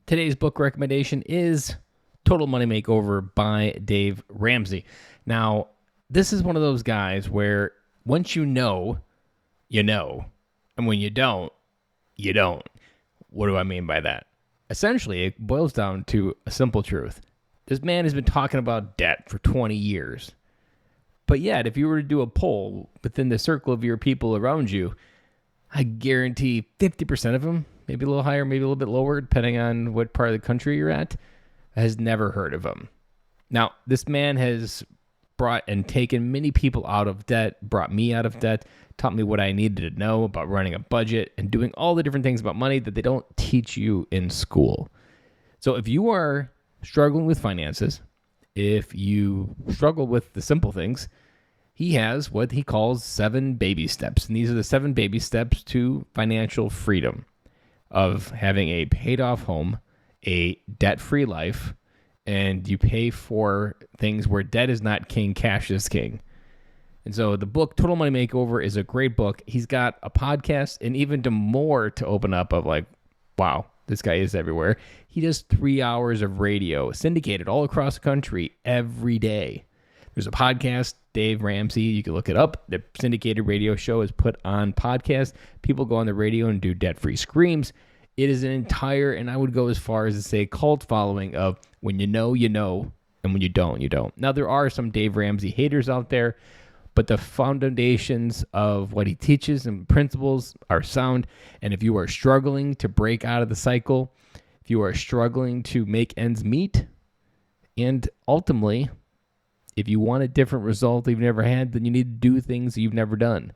Today's book recommendation is Total Money Makeover by Dave Ramsey. Now, this is one of those guys where once you know, you know. And when you don't, you don't. What do I mean by that? Essentially, it boils down to a simple truth. This man has been talking about debt for 20 years. But yet, if you were to do a poll within the circle of your people around you, I guarantee 50% of them, maybe a little higher, maybe a little bit lower, depending on what part of the country you're at, has never heard of him. Now, this man has brought and taken many people out of debt, brought me out of debt, taught me what I needed to know about running a budget and doing all the different things about money that they don't teach you in school. So if you are struggling with finances, if you struggle with the simple things, he has what he calls 7 baby steps. And these are the 7 baby steps to financial freedom of having a paid off home, a debt-free life, and you pay for things where debt is not king, cash is king. And so the book, Total Money Makeover, is a great book. He's got a podcast and even more to open up of like, wow, this guy is everywhere. He does 3 hours of radio, syndicated all across the country every day. There's a podcast, Dave Ramsey. You can look it up. The syndicated radio show is put on podcast. People go on the radio and do debt-free screams. It is an entire, and I would go as far as to say, cult following of when you know, and when you don't, you don't. Now, there are some Dave Ramsey haters out there, but the foundations of what he teaches and principles are sound. And if you are struggling to break out of the cycle, if you are struggling to make ends meet, and ultimately, if you want a different result you've never had, then you need to do things you've never done.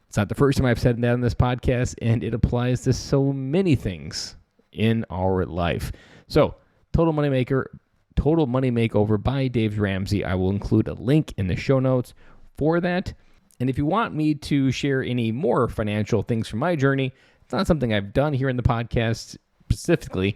It's not the first time I've said that on this podcast, and it applies to so many things in our life. So, Total Money Makeover by Dave Ramsey. I will include a link in the show notes for that. And if you want me to share any more financial things from my journey, it's not something I've done here in the podcast specifically,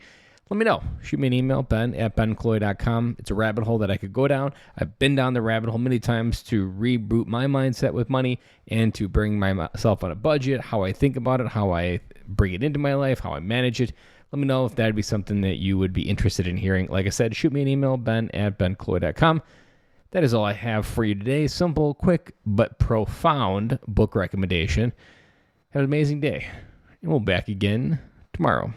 let me know. Shoot me an email, ben@bencloy.com. It's a rabbit hole that I could go down. I've been down the rabbit hole many times to reboot my mindset with money and to bring myself on a budget, how I think about it, how I bring it into my life, how I manage it. Let me know if that would be something that you would be interested in hearing. Like I said, shoot me an email, ben@bencloy.com. That is all I have for you today. Simple, quick, but profound book recommendation. Have an amazing day. And we'll be back again tomorrow.